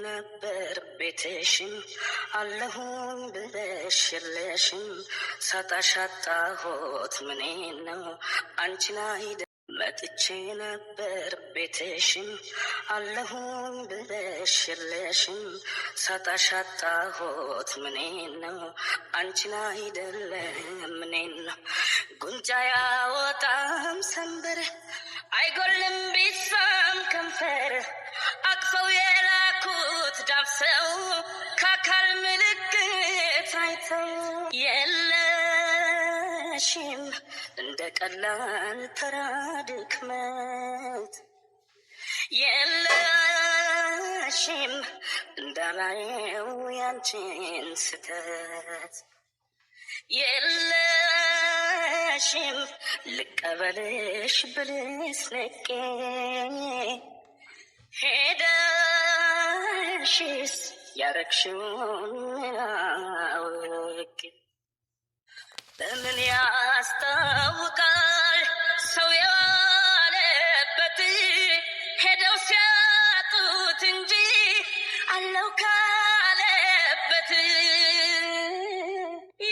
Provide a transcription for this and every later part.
ነበር ቤትሽን አለሁን ብለሽ የለሽም ሳጣሽ አጣሁት ምኔን ነው አንቺን አይደ መጥቼ ነበር ቤትሽን አለሁን ብለሽ የለሽም ሳጣሽ አጣሁት ምኔን ነው አንቺን አይደለም ምኔን ነው ጉንጫ ያወጣም ሰንበር አይጎልም ቢሳም ከንፈር አቅፈው የላኩት ዳብሰው ከአካል ምልክት አይተው የለሽም እንደ ቀላል ተራ ድክመት የለሽም እንዳላየው ያንቺን ስተት የለሽም ልቀበልሽ ብልስ ነቄ ሄደሽስ ያረግሽውን አውቄ በምን ያስታውቃል ሰው የዋለበት ሄደው ሲያጡት እንጂ አለው ካለበት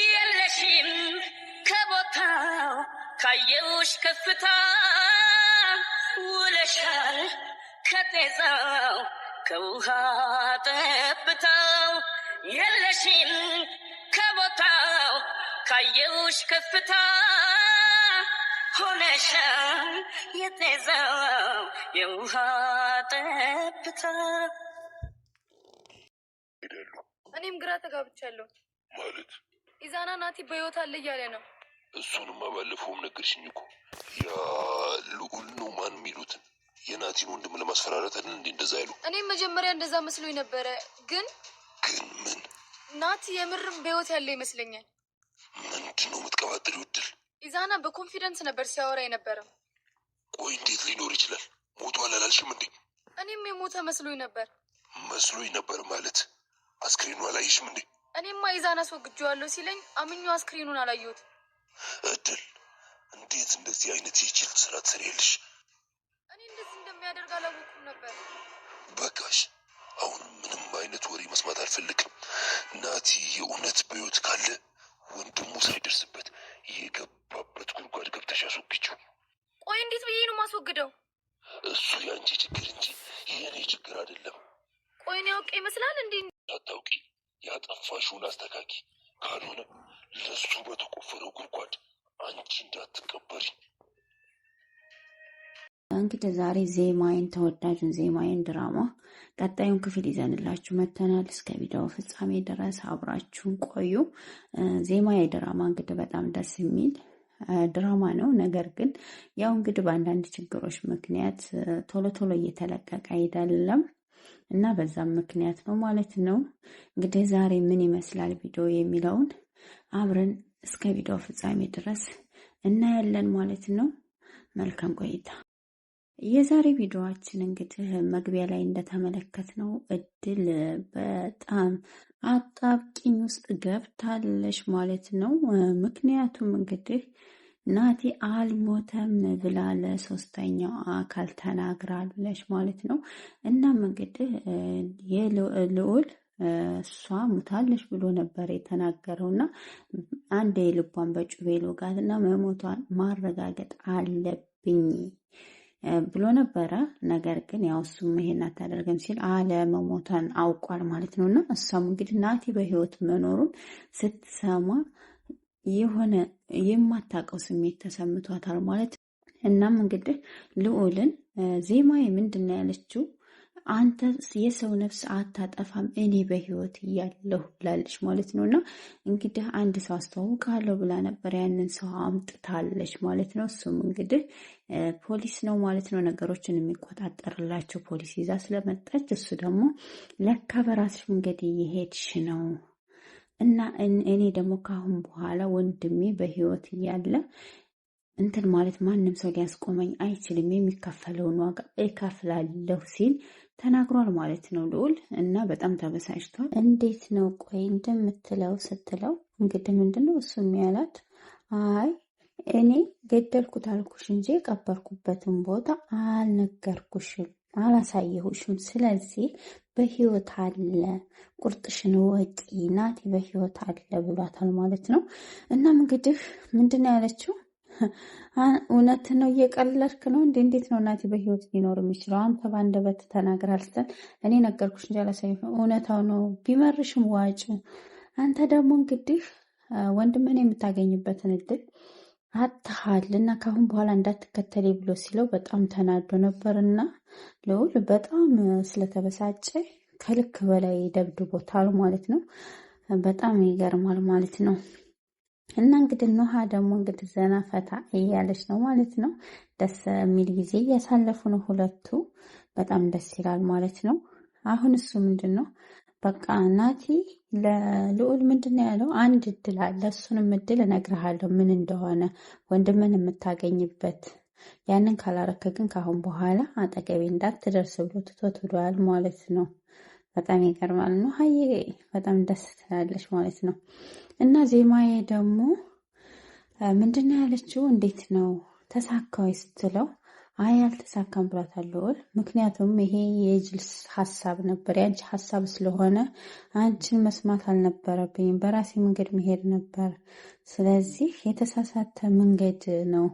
የለሽም ከቦታው ካየውሽ ከፍታ ውለሻል ከጤዛው ከውሃ ጠብታው የለሽም ከቦታው ካየውሽ ከፍታ ሆነሻል የጤዛው የውሃ ጠብታ። እኔም ግራ ተጋብቻለሁ። ማለት ኢዛና ናቲ በህይወት አለ እያለ ነው። እሱንማ ባለፈውም ነገርሽኝ እኮ። ያ ልዑል ነው ማን የሚሉትን የናቲን ወንድም ለማስፈራራት አይደል እንዴ እንደዛ ያሉ? እኔም መጀመሪያ እንደዛ መስሎኝ ነበረ። ግን ምን ናቲ የምርም በህይወት ያለ ይመስለኛል። ምንድን ነው የምትቀባጥሪው? እድል ኢዛና በኮንፊደንስ ነበር ሲያወራ የነበረው። ቆይ እንዴት ሊኖር ይችላል? ሞቷል አላልሽም እንዴ? እኔም የሞተ መስሎኝ ነበር። መስሎኝ ነበር ማለት አስክሬኑ አላየሽም እንዴ? እኔማ ኢዛና አስወግጄዋለሁ ሲለኝ አምኜ አስክሬኑን አላየሁት። እድል እንዴት እንደዚህ አይነት የጅል ስራ ትሰሪያለሽ? እኔ እንደዚህ እንደሚያደርግ አላወኩም ነበር። በቃሽ፣ አሁን ምንም አይነት ወሬ መስማት አልፈልግም። ናቲ የእውነት በህይወት ካለ ወንድሙ ሳይደርስበት የገባበት ጉድጓድ ገብተሽ አስወግጂው። ቆይ እንዴት ብዬ ነው ማስወግደው? እሱ የአንቺ ችግር እንጂ የእኔ ችግር አይደለም። ቆይ እኔ አውቄ ይመስላል እንዴ? ሳታውቂ ያጠፋሽውን አስተካኪ፣ ካልሆነ ለሱ በተቆፈረው ጉድጓድ አንቺ እንዳትቀበሪ። እንግዲህ ዛሬ ዜማዬን ተወዳጁን ዜማዬን ድራማ ቀጣዩን ክፍል ይዘንላችሁ መተናል። እስከ ቪዲዮ ፍጻሜ ድረስ አብራችሁን ቆዩ። ዜማዬ ድራማ እንግዲህ በጣም ደስ የሚል ድራማ ነው። ነገር ግን ያው እንግዲህ በአንዳንድ ችግሮች ምክንያት ቶሎ ቶሎ እየተለቀቀ አይደለም እና በዛም ምክንያት ነው ማለት ነው። እንግዲህ ዛሬ ምን ይመስላል ቪዲዮ የሚለውን አብረን እስከ ቪዲዮ ፍጻሜ ድረስ እናያለን ማለት ነው። መልካም ቆይታ። የዛሬ ቪዲዮአችን እንግዲህ መግቢያ ላይ እንደተመለከትነው እድል በጣም አጣብቂኝ ውስጥ ገብታለች ማለት ነው። ምክንያቱም እንግዲህ ናቲ አልሞተም ብላ ለሶስተኛው አካል ተናግራለች ማለት ነው። እናም እንግዲህ የልዑል እሷ ሙታለች ብሎ ነበር የተናገረውና አንድ የልቧን በጩቤ ልውጋትና መሞቷን ማረጋገጥ አለብኝ ብሎ ነበረ። ነገር ግን ያው እሱም ይሄን አታደርግም ሲል አለመሞቷን አውቋል ማለት ነው። እና እሷም እንግዲህ ናቲ በህይወት መኖሩን ስትሰማ የሆነ የማታውቀው ስሜት ተሰምቷታል ማለት ነው። እናም እንግዲህ ልዑልን ዜማዬ ምንድን ነው ያለችው? አንተ የሰው ነፍስ አታጠፋም እኔ በህይወት እያለሁ ብላለች ማለት ነው። እና እንግዲህ አንድ ሰው አስተዋውቃለሁ ብላ ነበር፣ ያንን ሰው አምጥታለች ማለት ነው። እሱም እንግዲህ ፖሊስ ነው ማለት ነው። ነገሮችን የሚቆጣጠርላቸው ፖሊስ ይዛ ስለመጣች እሱ ደግሞ ለካ በራስሽ መንገድ እየሄድሽ ነው እና እኔ ደግሞ ካሁን በኋላ ወንድሜ በህይወት እያለ እንትን ማለት ማንም ሰው ሊያስቆመኝ አይችልም፣ የሚከፈለውን ዋጋ እከፍላለሁ ሲል ተናግሯል ማለት ነው ልዑል። እና በጣም ተበሳጭቷል። እንዴት ነው ቆይ እንደምትለው ስትለው እንግዲህ ምንድነው እሱ የሚያላት? አይ እኔ ገደልኩት አልኩሽ እንጂ የቀበርኩበትን ቦታ አልነገርኩሽም አላሳየሁሽም። ስለዚህ በህይወት አለ፣ ቁርጥሽን ወቂ፣ ናቲ በህይወት አለ ብሏታል ማለት ነው። እናም እንግዲህ ምንድን ነው ያለችው? እውነት ነው እየቀለድክ ነው እንዴ? እንዴት ነው ናቲ በህይወት ሊኖር የሚችለው? አንተ በአንደበት ተናግረሃል ስትል እኔ ነገርኩሽ እንጂ አላሳየሁሽም። እውነታው ነው፣ ቢመርሽም ዋጩ። አንተ ደግሞ እንግዲህ ወንድምን የምታገኝበትን እድል አጥተሃል እና ካሁን በኋላ እንዳትከተል ብሎ ሲለው በጣም ተናዶ ነበር እና ልዑል በጣም ስለተበሳጨ ከልክ በላይ ደብድቦታል ማለት ነው። በጣም ይገርማል ማለት ነው። እና እንግዲህ ኖሃ ደግሞ እንግዲህ ዘና ፈታ እያለች ነው ማለት ነው። ደስ የሚል ጊዜ እያሳለፉ ነው ሁለቱ። በጣም ደስ ይላል ማለት ነው። አሁን እሱ ምንድን ነው በቃ ናቲ ለልዑል ምንድን ነው ያለው? አንድ እድል አለ፣ እሱንም እድል እነግርሃለሁ ምን እንደሆነ ወንድምን የምታገኝበት። ያንን ካላረከ ግን ካሁን በኋላ አጠገቤ እንዳትደርስ ብሎ ትቶት ሄዷል ማለት ነው። በጣም ይገርማል ነው። ሀዬ በጣም ደስ ትላለች ማለት ነው። እና ዜማዬ ደግሞ ምንድን ነው ያለችው? እንዴት ነው ተሳካዊ ስትለው አይ አልተሳካም ብሏታል ልዑል። ምክንያቱም ይሄ የጅል ሀሳብ ነበር፣ ያንቺ ሀሳብ ስለሆነ አንቺን መስማት አልነበረብኝም፣ በራሴ መንገድ መሄድ ነበር። ስለዚህ የተሳሳተ መንገድ ነው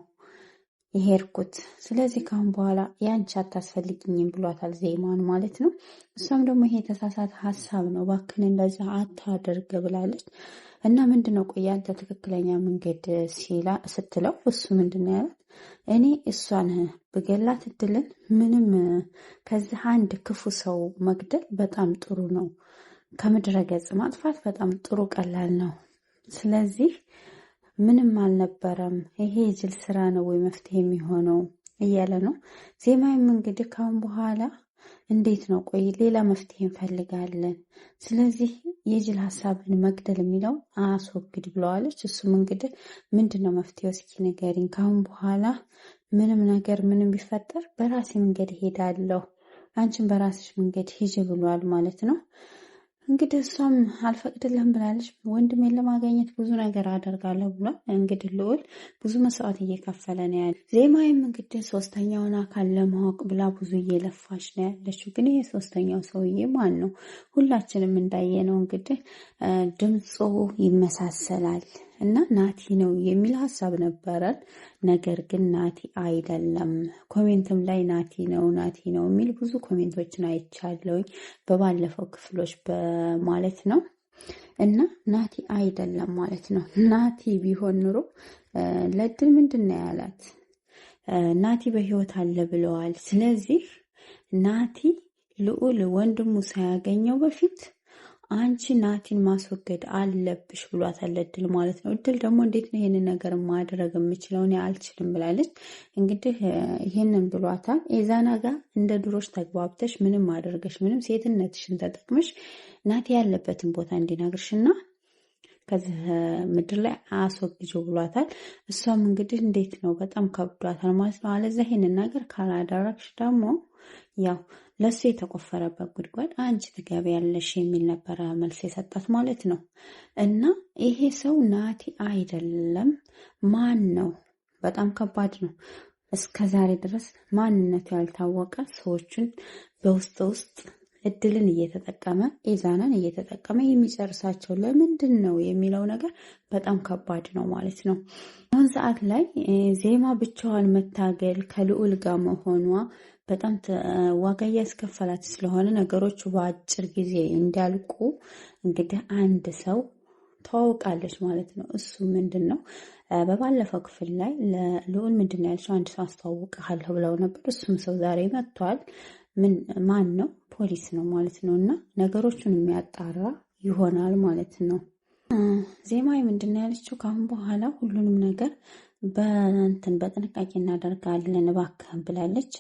የሄድኩት። ስለዚህ ካሁን በኋላ ያንቺ አታስፈልግኝም ብሏታል ዜማን ማለት ነው። እሷም ደግሞ ይሄ የተሳሳተ ሀሳብ ነው፣ እባክህን እንደዛ አታደርግ ብላለች። እና ምንድነው ቆይ አንተ ትክክለኛ መንገድ ስትለው እሱ ምንድነው ያላት? እኔ እሷን ብገላት እድልን ምንም ከዚህ አንድ ክፉ ሰው መግደል በጣም ጥሩ ነው፣ ከምድረ ገጽ ማጥፋት በጣም ጥሩ ቀላል ነው። ስለዚህ ምንም አልነበረም፣ ይሄ የጅል ስራ ነው ወይ መፍትሄ የሚሆነው እያለ ነው። ዜማዊም እንግዲህ ካሁን በኋላ እንዴት ነው ቆይ ሌላ መፍትሄ እንፈልጋለን፣ ስለዚህ የጅል ሀሳብን መግደል የሚለው አስወግድ ብለዋለች። እሱም እንግዲህ ምንድን ነው መፍትሄው እስኪ ንገሪኝ፣ ካሁን በኋላ ምንም ነገር ምንም ቢፈጠር በራሴ መንገድ ሄዳለሁ፣ አንቺን በራስሽ መንገድ ሂጅ ብሏል ማለት ነው። እንግዲህ እሷም አልፈቅድልህም ብላለች። ወንድሜን ለማግኘት ብዙ ነገር አደርጋለሁ ብሏል። እንግዲህ ልዑል ብዙ መስዋዕት እየከፈለ ነው ያለ። ዜማዊም እንግዲህ ሶስተኛውን አካል ለማወቅ ብላ ብዙ እየለፋች ነው ያለችው። ግን ይሄ ሶስተኛው ሰውዬ ማን ነው? ሁላችንም እንዳየነው እንግዲህ ድምፁ ይመሳሰላል እና ናቲ ነው የሚል ሀሳብ ነበረን። ነገር ግን ናቲ አይደለም። ኮሜንትም ላይ ናቲ ነው የሚል ብዙ ኮሜንቶችን አይቻለሁኝ በባለፈው ክፍሎች ማለት ነው። እና ናቲ አይደለም ማለት ነው። ናቲ ቢሆን ኑሮ ለድል ምንድን ነው ያላት? ናቲ በህይወት አለ ብለዋል። ስለዚህ ናቲ ልዑል ወንድሙ ሳያገኘው በፊት አንቺ ናቲን ማስወገድ አለብሽ ብሏታል እድል ማለት ነው። እድል ደግሞ እንዴት ነው ይህንን ነገር ማድረግ የምችለው? እኔ አልችልም ብላለች። እንግዲህ ይህንን ብሏታል። ኤዛና ጋር እንደ ድሮች ተግባብተሽ ምንም አድርገሽ ምንም ሴትነትሽን ተጠቅመሽ ናቲ ያለበትን ቦታ እንዲነግርሽና ከዚህ ምድር ላይ አስወግጅው ብሏታል። እሷም እንግዲህ እንዴት ነው በጣም ከብዷታል ማለት ነው። አለዛ ይህንን ነገር ካላደረግሽ ደግሞ ያው ለሱ የተቆፈረበት ጉድጓድ አንቺ ትገቢያለሽ የሚል ነበረ መልስ የሰጣት ማለት ነው። እና ይሄ ሰው ናቲ አይደለም። ማን ነው? በጣም ከባድ ነው። እስከ ዛሬ ድረስ ማንነቱ ያልታወቀ ሰዎችን በውስጥ እድልን እየተጠቀመ ኤዛናን እየተጠቀመ የሚጨርሳቸው ለምንድን ነው የሚለው ነገር በጣም ከባድ ነው ማለት ነው። አሁን ሰዓት ላይ ዜማ ብቻዋን መታገል ከልዑል ጋር መሆኗ በጣም ዋጋ እያስከፈላት ስለሆነ ነገሮቹ በአጭር ጊዜ እንዲያልቁ እንግዲህ አንድ ሰው ተዋውቃለች ማለት ነው። እሱ ምንድን ነው? በባለፈው ክፍል ላይ ለልዑል ምንድን ነው ያልሽው? አንድ ሰው አስተዋውቅሃለሁ ብለው ነበር። እሱም ሰው ዛሬ መጥቷል። ማን ነው? ፖሊስ ነው ማለት ነው። እና ነገሮቹን የሚያጣራ ይሆናል ማለት ነው። ዜማዊ ምንድን ነው ያለችው? ካሁን በኋላ ሁሉንም ነገር በጥንቃቄ እናደርጋለን እባክህን ብላለች።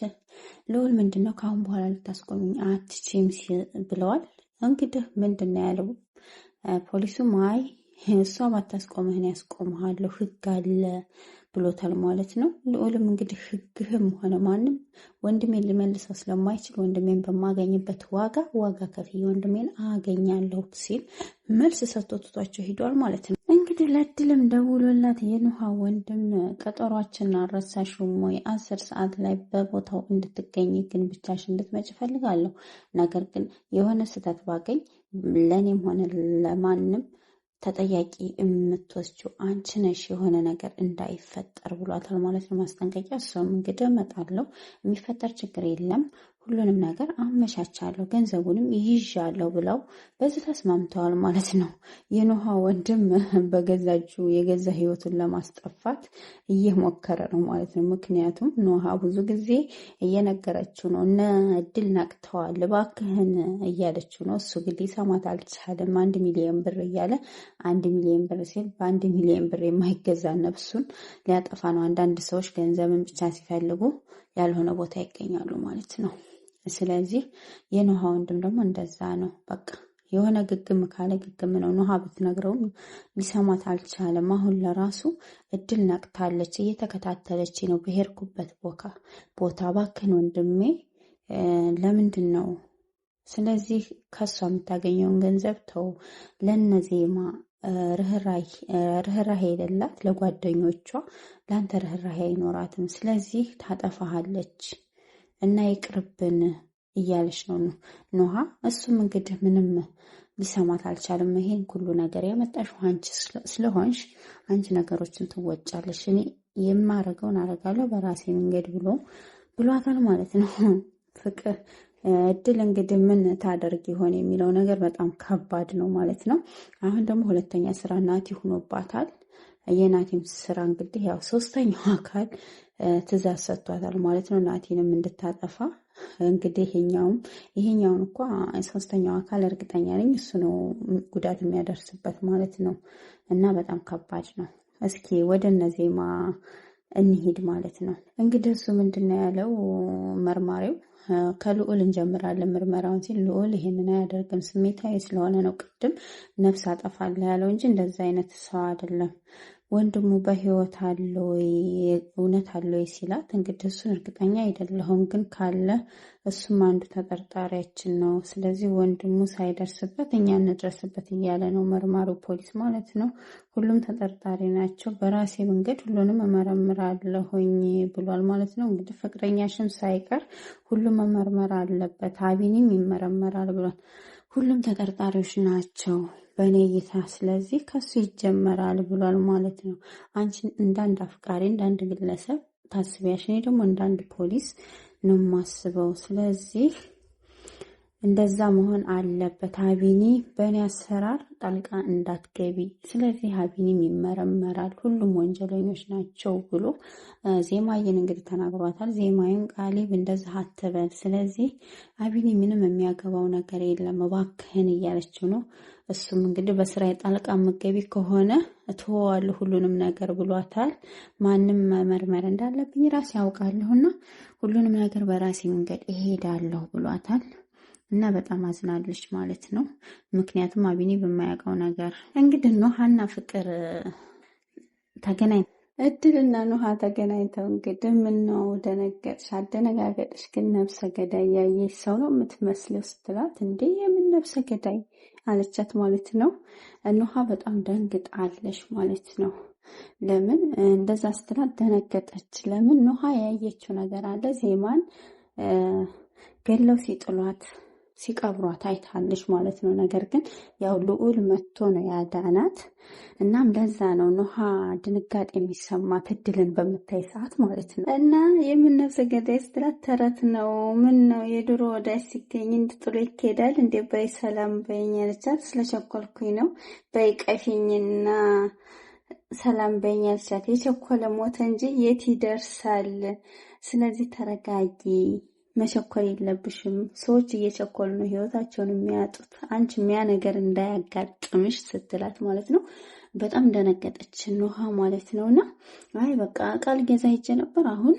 ልዑል ምንድን ነው ካሁን በኋላ ልታስቆሚኝ አትችይም ብለዋል። እንግዲህ ምንድን ነው ያለው ፖሊሱም አይ እሷ ባታስቆምህን ያስቆምሃለሁ ህግ አለ ብሎታል ማለት ነው። ልዑልም እንግዲህ ህግህም ሆነ ማንም ወንድሜን ሊመልሰው ስለማይችል ወንድሜን በማገኝበት ዋጋ ከፍዬ ወንድሜን አገኛለሁ ሲል መልስ ሰጥቶ ትቷቸው ሂዷል ማለት ነው። እንግዲህ ለእድልም ደውሎላት የኑሃ ወንድም ቀጠሯችንን አልረሳሽም ወይ? 10 ሰዓት ላይ በቦታው እንድትገኝ ግን ብቻሽን እንድትመጭ እፈልጋለሁ። ነገር ግን የሆነ ስህተት ባገኝ ለእኔም ሆነ ለማንም ተጠያቂ የምትወስጂው አንቺ ነሽ፣ የሆነ ነገር እንዳይፈጠር ብሏታል ማለት ነው ማስጠንቀቂያ። እሷም እንግዲህ እመጣለሁ፣ የሚፈጠር ችግር የለም፣ ሁሉንም ነገር አመቻቻለሁ፣ ገንዘቡንም ይይዣለሁ ብለው በዚህ ተስማምተዋል ማለት ነው። የኑሃ ወንድም በገዛ እጁ የገዛ ህይወቱን ለማስጠፋት እየሞከረ ነው ማለት ነው። ምክንያቱም ኑሃ ብዙ ጊዜ እየነገረችው ነው፣ እነ እድል ነቅተዋል እባክህን እያለችው ነው። እሱ ግን ሊሰማት አልቻለም። 1 ሚሊዮን ብር እያለ 1 ሚሊዮን ብር ሲል በ1 ሚሊዮን ብር የማይገዛ ነፍሱን ሊያጠፋ ነው። አንዳንድ ሰዎች ገንዘብን ብቻ ሲፈልጉ ያልሆነ ቦታ ይገኛሉ ማለት ነው። ስለዚህ የኑሃ ወንድም ደግሞ እንደዛ ነው። በቃ የሆነ ግግም ካለ ግግም ነው። ኑሃ ብትነግረውም ሊሰማት አልቻለም። አሁን ለራሱ እድል ነቅታለች፣ እየተከታተለች ነው በሄድኩበት ቦታ እባክህን ወንድሜ ለምንድን ነው? ስለዚህ ከሷ የምታገኘውን ገንዘብ ተው፣ ለነዜማ ርህራሄ የሌላት ለጓደኞቿ ለአንተ ርህራሄ አይኖራትም። ስለዚህ ታጠፋሃለች እና ይቅርብን እያለች ነው ኑሃ። እሱም እንግዲህ ምንም ሊሰማት አልቻለም። ይሄን ሁሉ ነገር ያመጣሽው አንቺ ስለሆንሽ አንቺ ነገሮችን ትወጫለሽ፣ እኔ የማረገውን አረጋለሁ በራሴ መንገድ ብሏታል ማለት ነው። ፍቅር እድል እንግዲህ ምን ታደርግ ይሆን የሚለው ነገር በጣም ከባድ ነው ማለት ነው። አሁን ደግሞ ሁለተኛ ስራ ናቲ ሆኖባታል። የናቲም ስራ እንግዲህ ያው ሶስተኛው አካል ትእዛዝ ሰጥቷታል ማለት ነው፣ ናቲንም እንድታጠፋ። እንግዲህ ይሄኛውን እንኳ ሶስተኛው አካል እርግጠኛ ነኝ እሱ ነው ጉዳት የሚያደርስበት ማለት ነው። እና በጣም ከባድ ነው። እስኪ ወደ እነዜማ እንሂድ ማለት ነው። እንግዲህ እሱ ምንድነው ያለው መርማሪው ከልዑል እንጀምራለን ምርመራውን ሲል ልዑል ይሄንን አያደርግም፣ ስሜታዊ ስለሆነ ነው ቅድም ነፍስ አጠፋለሁ ያለው እንጂ እንደዛ አይነት ሰው አይደለም። ወንድሙ በህይወት አለ ወይ እውነት አለ ወይ ሲላት እንግዲህ እሱን እርግጠኛ አይደለሁም፣ ግን ካለ እሱም አንዱ ተጠርጣሪያችን ነው። ስለዚህ ወንድሙ ሳይደርስበት እኛ እንድረስበት እያለ ነው መርማሪው ፖሊስ ማለት ነው። ሁሉም ተጠርጣሪ ናቸው፣ በራሴ መንገድ ሁሉንም እመረምራለሁኝ ብሏል ማለት ነው። እንግዲህ ፍቅረኛሽም ሳይቀር ሁሉም መመርመር አለበት፣ አቢኒም ይመረመራል ብሏል። ሁሉም ተጠርጣሪዎች ናቸው በእኔ እይታ፣ ስለዚህ ከሱ ይጀመራል ብሏል ማለት ነው። አንቺ እንዳንድ አፍቃሪ እንዳንድ ግለሰብ ታስቢያሽ፣ እኔ ደግሞ እንዳንድ ፖሊስ ነው የማስበው። ስለዚህ እንደዛ መሆን አለበት። አቢኒ በእኔ አሰራር ጣልቃ እንዳትገቢ፣ ስለዚህ አቢኒም ይመረመራል፣ ሁሉም ወንጀለኞች ናቸው ብሎ ዜማዬን እንግዲህ ተናግሯታል። ዜማዬን ቃሊብ እንደዛ አትበል፣ ስለዚህ አቢኒ ምንም የሚያገባው ነገር የለም እባክህን እያለችው ነው። እሱም እንግዲህ በስራ ጣልቃ መገቢ ከሆነ እተወዋለሁ ሁሉንም ነገር ብሏታል። ማንም መመርመር እንዳለብኝ ራሴ ያውቃለሁና ሁሉንም ነገር በራሴ መንገድ እሄዳለሁ ብሏታል። እና በጣም አዝናለች ማለት ነው። ምክንያቱም አቢኒ በማያውቀው ነገር እንግዲህ ኑሃና ፍቅር ተገናኝ እድልና ኑሃ ተገናኝተው እንግዲህ ምነው ደነገጥሽ? አደነጋገጥሽ ግን ነብሰ ገዳይ ያየሽ ሰው ነው የምትመስለው ስትላት፣ እንዴ የምን ነብሰ ገዳይ አለቻት ማለት ነው። ኑሃ በጣም ደንግጣለሽ ማለት ነው። ለምን እንደዛ ስትላት ደነገጠች። ለምን ኑሃ ያየችው ነገር አለ። ዜማን ገለው ሲጥሏት ሲቀብሯት አይታለች ማለት ነው። ነገር ግን ያው ልዑል መጥቶ ነው ያዳናት። እናም ለዛ ነው ኑሃ ድንጋጤ የሚሰማት እድልን በምታይ ሰዓት ማለት ነው። እና የምነፍሰ ገዳይ ስትላት ተረት ነው። ምን ነው የድሮ ወዳጅ ሲገኝ እንድጥሎ ይኬዳል እንዴ? በይ ሰላም በይኝ አለቻት። ስለቸኮልኩኝ ነው በይ ቀፊኝና ሰላም በይኝ አለቻት። የቸኮለ ሞተ እንጂ የት ይደርሳል? ስለዚህ ተረጋጊ፣ መቸኮል የለብሽም። ሰዎች እየቸኮሉ ነው ህይወታቸውን የሚያጡት። አንቺ ያ ነገር እንዳያጋጥምሽ ስትላት ማለት ነው። በጣም ደነገጠች ኑሃ ማለት ነውና አይ በቃ ቃል ገዛ ሄጄ ነበር አሁን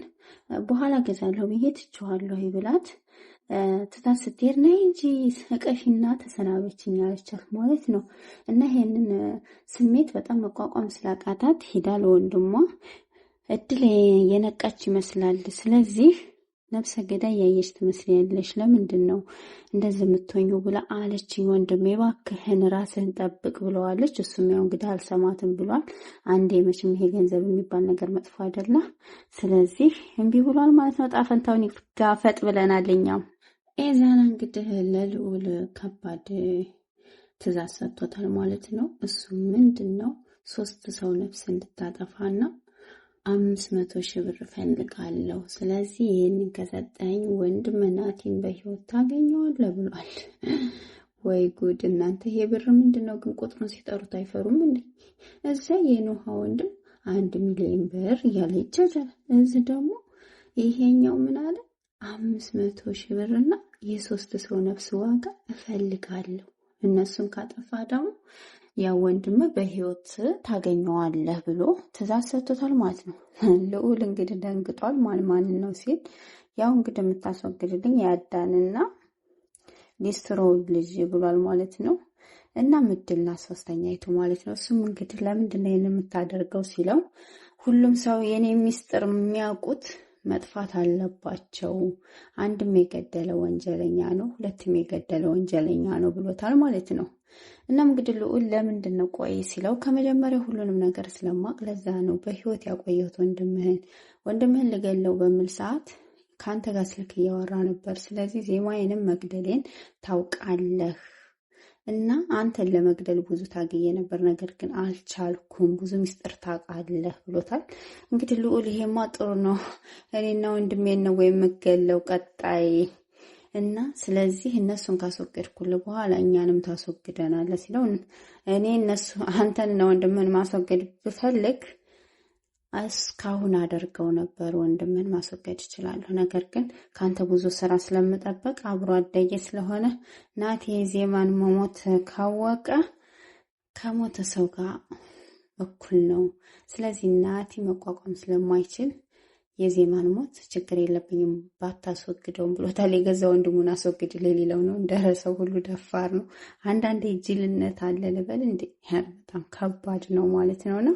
በኋላ ገዛለሁ ብዬ ትቼዋለሁ ብላት ትታት ስትሄድ ነይ እንጂ እቀፊና ተሰናበችኝ አለቻት ማለት ነው። እና ይሄንን ስሜት በጣም መቋቋም ስላቃታት ሄዳ ለወንድሟ እድል የነቃች ይመስላል። ስለዚህ ነፍሰ ገዳይ ያየሽ ትመስያለሽ፣ ለምንድን ነው እንደዚህ የምትሆኙ ብላ አለችኝ። ወንድሜ እባክህን ራስህን ጠብቅ ብለዋለች። እሱም ያው እንግዲህ አልሰማትም ብሏል። አንዴ መቼም ይሄ ገንዘብ የሚባል ነገር መጥፎ አይደለ፣ ስለዚህ እምቢ ብሏል ማለት ነው። ጣፈንታውን ይጋፈጥ ብለናል እኛም። ኤዛና እንግዲህ ለልዑል ከባድ ትእዛዝ ሰጥቶታል ማለት ነው። እሱ ምንድን ነው 3 ሰው ነፍስ እንድታጠፋና 500 ሺህ ብር ፈልጋለሁ። ስለዚህ ይህንን ከሰጠኝ ወንድም ናቲን በህይወት ታገኘዋለህ ብሏል። ወይ ጉድ እናንተ! ይሄ ብር ምንድነው ግን ቁጥሩን ሲጠሩት አይፈሩም እንዴ? እዛ የኖሃ ወንድም 1 ሚሊዮን ብር እያለ ይቻላል። እዚህ ደግሞ ይሄኛው ምን አለ? 500 ሺህ ብርና የ3 ሰው ነፍስ ዋጋ እፈልጋለሁ። እነሱን ካጠፋ ደግሞ ያው ወንድም በህይወት ታገኘዋለህ ብሎ ትእዛዝ ሰጥቶታል ማለት ነው። ልዑል እንግዲህ ደንግጧል። ማን ነው ሲል ያው እንግዲህ የምታስወግድልኝ ያዳንና ሊስትሮ ልጅ ብሏል ማለት ነው። እና ምድልና ሶስተኛይቱ ማለት ነው። እሱም እንግዲህ ለምንድን ነው የምታደርገው ሲለው ሁሉም ሰው የኔ ሚስጥር የሚያውቁት መጥፋት አለባቸው። አንድም የገደለ ወንጀለኛ ነው፣ ሁለትም የገደለ ወንጀለኛ ነው ብሎታል ማለት ነው። እናም እንግዲህ ልዑል ለምንድን ነው ቆይ ሲለው ከመጀመሪያ ሁሉንም ነገር ስለማቅ ለዛ ነው በህይወት ያቆየሁት ወንድምህን ልገለው በሚል ሰዓት ከአንተ ጋር ስልክ እያወራ ነበር። ስለዚህ ዜማዬንም መግደሌን ታውቃለህ እና አንተን ለመግደል ብዙ ታግዬ ነበር፣ ነገር ግን አልቻልኩም። ብዙ ሚስጥር ታውቃለህ ብሎታል። እንግዲህ ልዑል ይሄማ ጥሩ ነው፣ እኔና ወንድሜን ነው ወይም የምገለው ቀጣይ እና ስለዚህ እነሱን ካስወገድኩልህ በኋላ እኛንም ታስወግደናለህ ሲለው እኔ አንተንና ወንድምህን ማስወገድ ብፈልግ እስካሁን አደርገው ነበር። ወንድምህን ማስወገድ እችላለሁ፣ ነገር ግን ካንተ ብዙ ስራ ስለምጠበቅ አብሮ አደጌ ስለሆነ ናቲ የዜማን መሞት ካወቀ ከሞተ ሰው ጋር እኩል ነው። ስለዚህ ናቲ መቋቋም ስለማይችል የዜማን ሞት ችግር የለብኝም ባታስወግደውም ብሎታል። የገዛ ወንድሙን አስወግድ ለሌላው ነው። እንደረሰው ሁሉ ደፋር ነው። አንዳንዴ ጅልነት አለ ልበል እንዴ! በጣም ከባድ ነው ማለት ነውና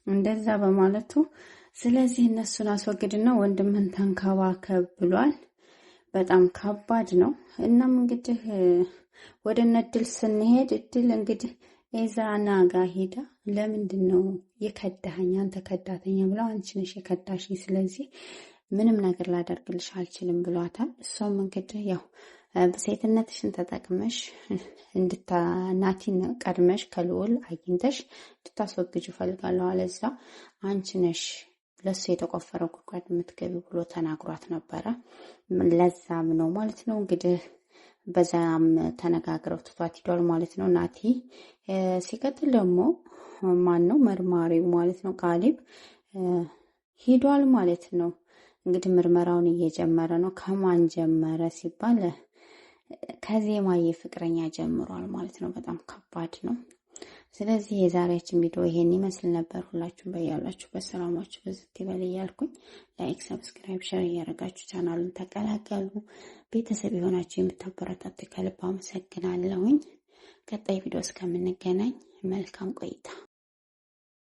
እንደዛ በማለቱ ስለዚህ እነሱን አስወግድና ወንድምህን ተንከባከብ ብሏል። በጣም ከባድ ነው። እናም እንግዲህ ወደ እድል ስንሄድ እድል እንግዲህ ኤዛና ጋር ሄዳ ለምንድን ነው የከዳኸኝ? አንተ ከዳተኛ ብለው አንቺ ነሽ የከዳሽ፣ ስለዚህ ምንም ነገር ላደርግልሽ አልችልም ብሏታል። እሷም እንግዲህ ያው ሴትነትሽን ተጠቅመሽ ናቲን ቀድመሽ ከልዑል አግኝተሽ እንድታስወግጁ ፈልጋለሁ፣ አለዛ አንቺ ነሽ ለሱ የተቆፈረው ጉድጓድ የምትገቢ ብሎ ተናግሯት ነበረ። ለዛም ነው ማለት ነው እንግዲህ በዛም ተነጋግረው ትቷት ሂዷል ማለት ነው ናቲ። ሲቀጥል ደግሞ ማን ነው መርማሪው ማለት ነው ቃሊብ ሂዷል ማለት ነው። እንግዲህ ምርመራውን እየጀመረ ነው። ከማን ጀመረ ሲባል ከዜማዬ ፍቅረኛ ጀምሯል ማለት ነው። በጣም ከባድ ነው። ስለዚህ የዛሬያችን ቪዲዮ ይሄን ይመስል ነበር። ሁላችሁም በያላችሁ በሰላማችሁ በዝት ይበል እያልኩኝ ላይክ፣ ሰብስክራይብ፣ ሼር እያደረጋችሁ ቻናሉን ተቀላቀሉ። ቤተሰብ የሆናችሁ የምታበረታቱ ከልብ አመሰግናለሁኝ። ቀጣይ ቪዲዮ እስከምንገናኝ መልካም ቆይታ